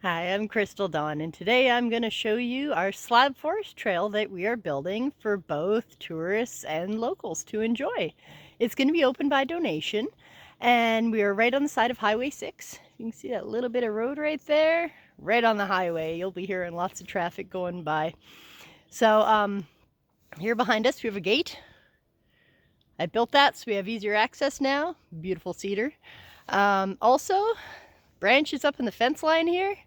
Hi, I'm Crystal Dawn, and today I'm going to show you our Slab Forest Trail that we are building for both tourists and locals to enjoy. It's going to be open by donation, and we are right on the side of Highway 6. You can see that little bit of road right there, right on the highway. You'll be hearing lots of traffic going by. So here behind us we have a gate. I built that so we have easier access now. Beautiful cedar. Also, branches up in the fence line here.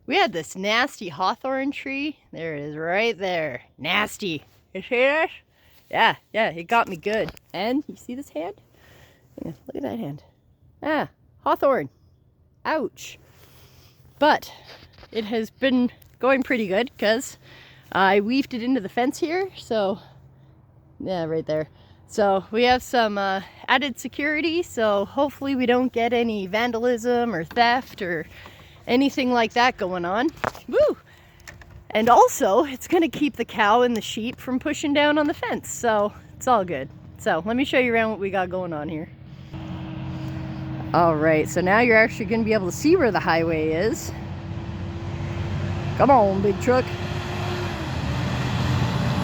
We had this nasty hawthorn tree. There it is right there. Nasty. You see this? Yeah, it got me good. And you see this hand? Yeah, look at that hand. Ah, hawthorn. Ouch. But it has been going pretty good because I weaved it into the fence here. So, yeah, right there. So we have some added security. So hopefully we don't get any vandalism or theft or anything like that going on. Woo! And also, it's going to keep the cow and the sheep from pushing down on the fence, so it's all good. So let me show you around what we got going on here. All right, so now you're actually going to be able to see where the highway is. Come on, big truck.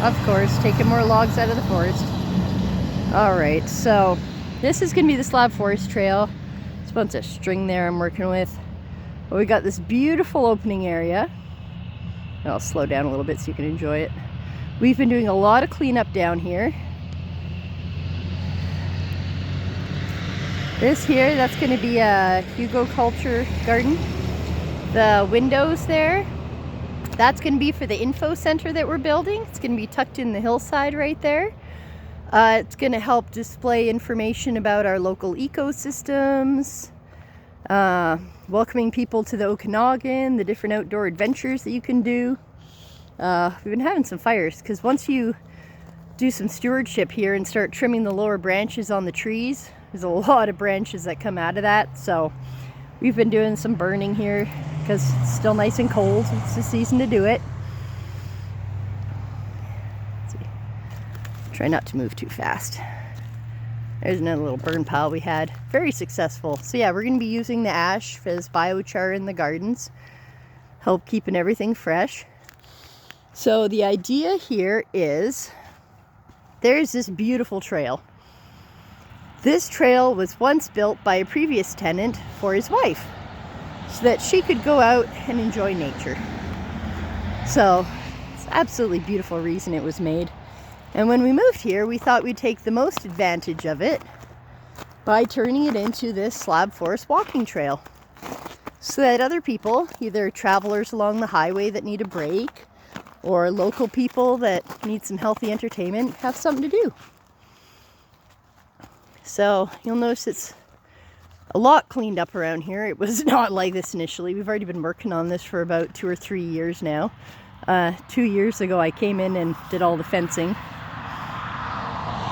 Of course, taking more logs out of the forest. All right, so this is going to be the Slab Forest Trail. There's a bunch of string there I'm working with. But we got this beautiful opening area. I'll slow down a little bit so you can enjoy it. We've been doing a lot of cleanup down here. This here, that's going to be a Hugo Culture garden. The windows there, that's going to be for the info center that we're building. It's going to be tucked in the hillside right there. It's going to help display information about our local ecosystems. Welcoming people to the Okanagan, the different outdoor adventures that you can do. We've been having some fires because once you do some stewardship here and start trimming the lower branches on the trees, there's a lot of branches that come out of that. So we've been doing some burning here because it's still nice and cold. It's the season to do it. Let's see. Try not to move too fast. There's another little burn pile we had. Very successful. So yeah, we're going to be using the ash as biochar in the gardens. Help keeping everything fresh. So the idea here is there's this beautiful trail. This trail was once built by a previous tenant for his wife so that she could go out and enjoy nature. So it's an absolutely beautiful reason it was made. And when we moved here, we thought we'd take the most advantage of it by turning it into this Slab Forest walking trail so that other people, either travelers along the highway that need a break or local people that need some healthy entertainment, have something to do. So you'll notice it's a lot cleaned up around here. It was not like this initially. We've already been working on this for about 2 or 3 years now. 2 years ago I came in and did all the fencing.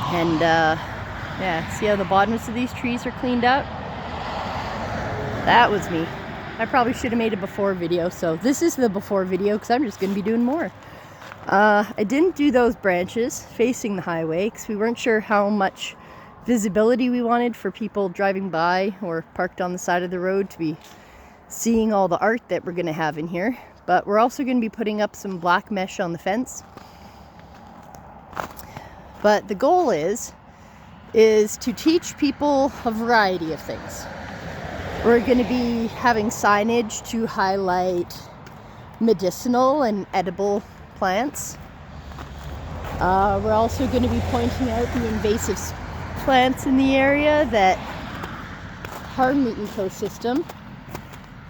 And yeah, see how the bottoms of these trees are cleaned up? That was me. I probably should have made a before video, so this is the before video because I'm just going to be doing more. I didn't do those branches facing the highway because we weren't sure how much visibility we wanted for people driving by or parked on the side of the road to be seeing all the art that we're going to have in here. But we're also going to be putting up some black mesh on the fence. But the goal is to teach people a variety of things. We're going to be having signage to highlight medicinal and edible plants. We're also going to be pointing out the invasive plants in the area that harm the ecosystem,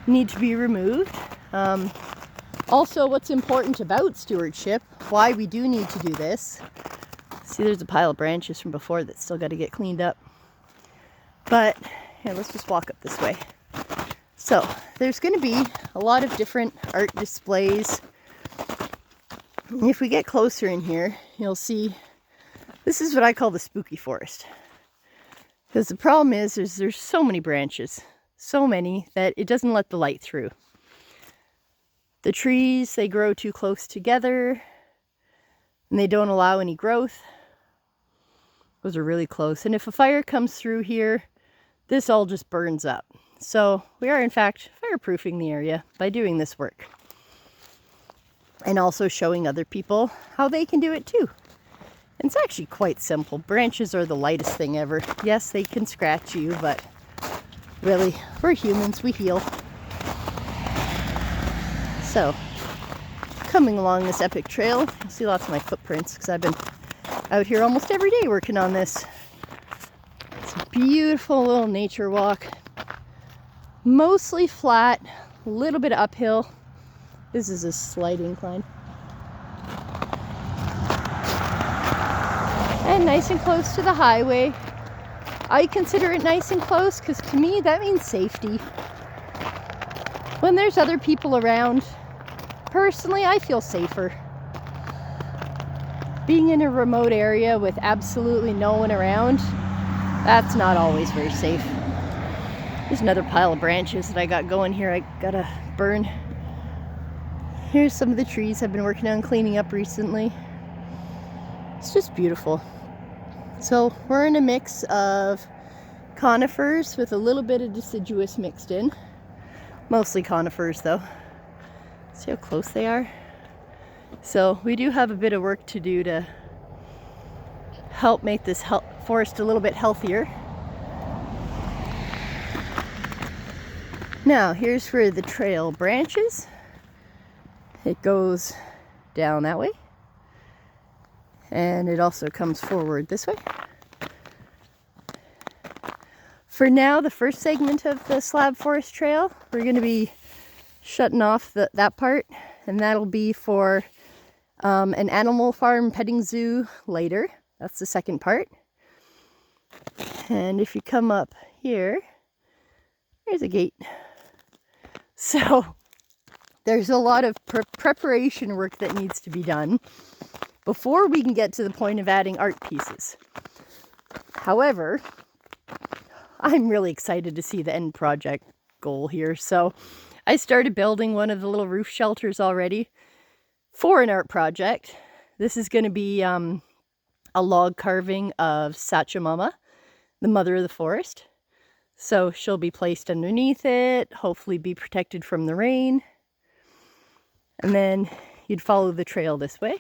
need to be removed. Also, what's important about stewardship, why we do need to do this. See, there's a pile of branches from before that still got to get cleaned up. But here, let's just walk up this way. So there's going to be a lot of different art displays. And if we get closer in here, you'll see this is what I call the spooky forest. Because the problem is there's so many branches, so many that it doesn't let the light through. The trees, they grow too close together and they don't allow any growth. Those are really close. And if a fire comes through here, this all just burns up. So we are in fact fire fireproofing the area by doing this work. And also showing other people how they can do it too. And it's actually quite simple. Branches are the lightest thing ever. Yes, they can scratch you, but really, we're humans, we heal. So, coming along this epic trail, you'll see lots of my footprints because I've been out here almost every day working on this. It's a beautiful little nature walk. Mostly flat, a little bit uphill. This is a slight incline. And nice and close to the highway. I consider it nice and close because to me that means safety. When there's other people around, personally I feel safer. Being in a remote area with absolutely no one around, that's not always very safe. There's another pile of branches that I got going here I gotta burn. Here's some of the trees I've been working on cleaning up recently. It's just beautiful. So we're in a mix of conifers with a little bit of deciduous mixed in. Mostly conifers though. See how close they are? So we do have a bit of work to do to help make this forest a little bit healthier. Now here's where the trail branches. It goes down that way. And it also comes forward this way. For now, the first segment of the Slab Forest Trail, we're going to be shutting off that part, and that'll be for an animal farm petting zoo later. That's the second part. And if you come up here, there's a gate. So there's a lot of preparation work that needs to be done before we can get to the point of adding art pieces. However, I'm really excited to see the end project goal here. So I started building one of the little roof shelters already for an art project. This is going to be a log carving of Sachamama, the mother of the forest. So she'll be placed underneath it, hopefully be protected from the rain. And then you'd follow the trail this way.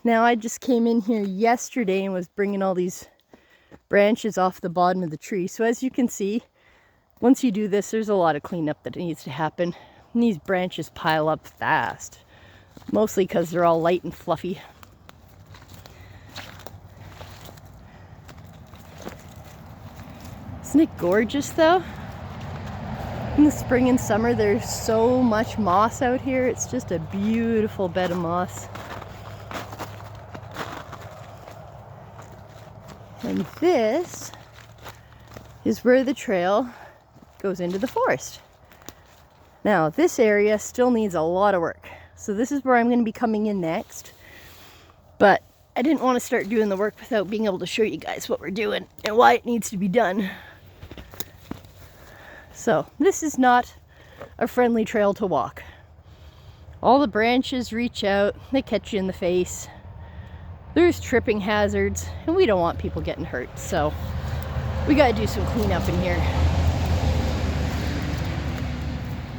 Now I just came in here yesterday and was bringing all these branches off the bottom of the tree. So as you can see, once you do this, there's a lot of cleanup that needs to happen. And these branches pile up fast, mostly because they're all light and fluffy. Isn't it gorgeous though? In the spring and summer, there's so much moss out here. It's just a beautiful bed of moss. And this is where the trail goes into the forest. Now, this area still needs a lot of work. So this is where I'm going to be coming in next. But I didn't want to start doing the work without being able to show you guys what we're doing and why it needs to be done. So this is not a friendly trail to walk. All the branches reach out, they catch you in the face. There's tripping hazards, and we don't want people getting hurt, so we gotta do some cleanup in here.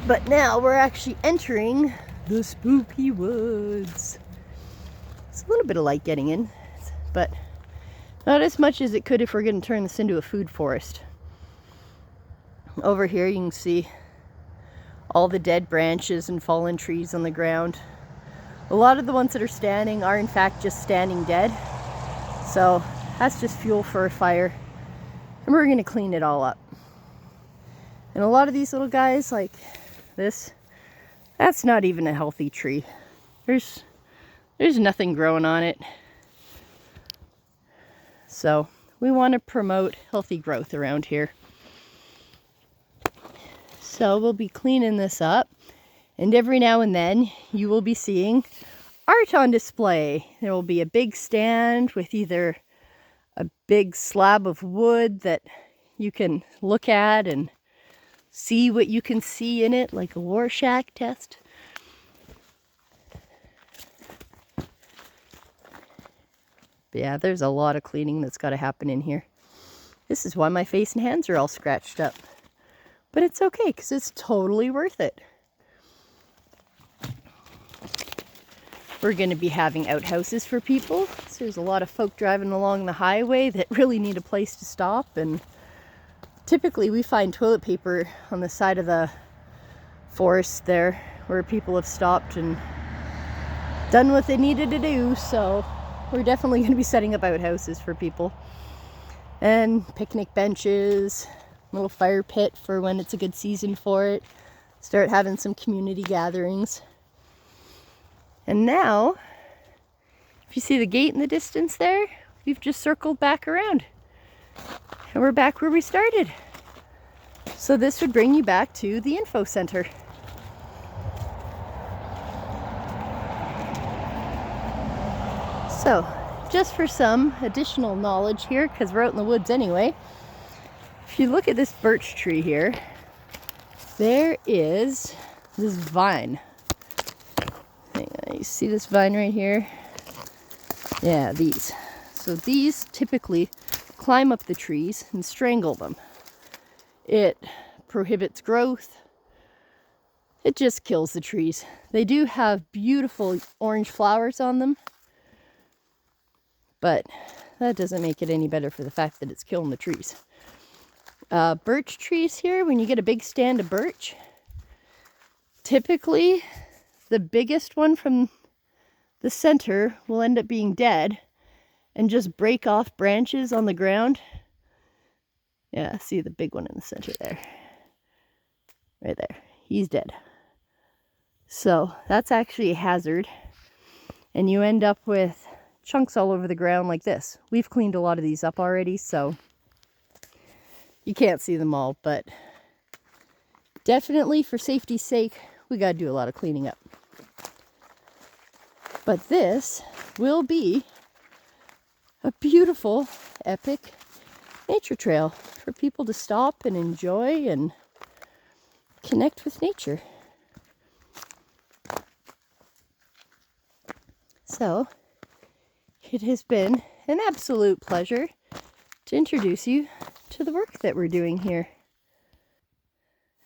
But now we're actually entering the spooky woods. It's a little bit of light getting in, but not as much as it could if we're gonna turn this into a food forest. Over here you can see all the dead branches and fallen trees on the ground. A lot of the ones that are standing are in fact just standing dead. So that's just fuel for a fire. And we're gonna clean it all up. And a lot of these little guys like this, that's not even a healthy tree. There's nothing growing on it. So we want to promote healthy growth around here. So we'll be cleaning this up, and every now and then you will be seeing art on display. There will be a big stand with either a big slab of wood that you can look at and see what you can see in it, like a Rorschach test. But yeah, there's a lot of cleaning that's got to happen in here. This is why my face and hands are all scratched up. But it's okay because it's totally worth it. We're going to be having outhouses for people. So there's a lot of folk driving along the highway that really need a place to stop. And typically we find toilet paper on the side of the forest there where people have stopped and done what they needed to do. So we're definitely going to be setting up outhouses for people. And picnic benches, little fire pit for when it's a good season for it. Start having some community gatherings. And now, if you see the gate in the distance there, we've just circled back around. And we're back where we started. So this would bring you back to the info center. So, just for some additional knowledge here, because we're out in the woods anyway, if you look at this birch tree here, there is this vine. You see this vine right here? Yeah, these. So these typically climb up the trees and strangle them. It prohibits growth. It just kills the trees. They do have beautiful orange flowers on them, but that doesn't make it any better for the fact that it's killing the trees. Birch trees here, when you get a big stand of birch, typically the biggest one from the center will end up being dead and just break off branches on the ground. Yeah, see the big one in the center there. Right there. He's dead. So that's actually a hazard. And you end up with chunks all over the ground like this. We've cleaned a lot of these up already, so you can't see them all, but definitely for safety's sake, we gotta do a lot of cleaning up. But this will be a beautiful, epic nature trail for people to stop and enjoy and connect with nature. So, it has been an absolute pleasure to introduce you to the work that we're doing here.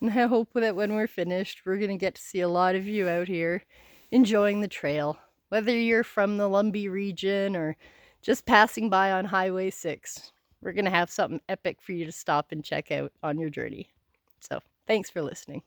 And I hope that when we're finished, we're going to get to see a lot of you out here enjoying the trail. Whether you're from the Lumbee region or just passing by on Highway 6, we're going to have something epic for you to stop and check out on your journey. So, thanks for listening.